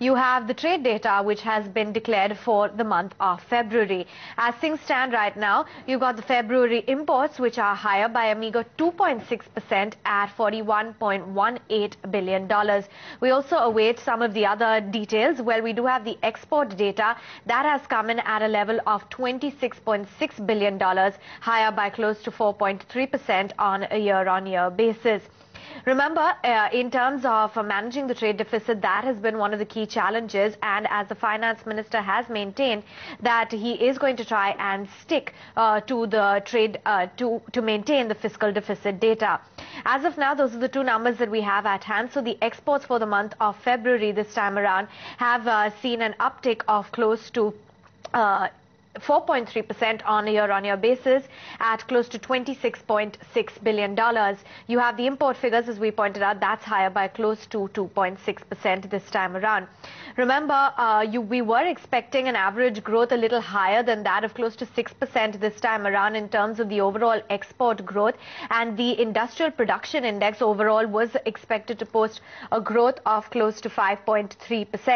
you have the trade data which has been declared for the month of February. As things stand right now, you've got the February imports which are higher by a meager 2.6% at $41.18 billion. We also await some of the other details. Well, we do have the export data that has come in at a level of $26.6 billion, higher by close to 4.3% on a year-on-year basis. Remember, in terms of managing the trade deficit, that has been one of the key challenges, and as the finance minister has maintained that he is going to try and stick to the trade to maintain the fiscal deficit data. As of now, those are the two numbers that we have at hand. So the exports for the month of February this time around have seen an uptick of close to 4.3% on a year-on-year basis at close to $26.6 billion. You have the import figures, as we pointed out, that's higher by close to 2.6% this time around. Remember, we were expecting an average growth a little higher than that of close to 6% this time around in terms of the overall export growth, and the industrial production index overall was expected to post a growth of close to 5.3%.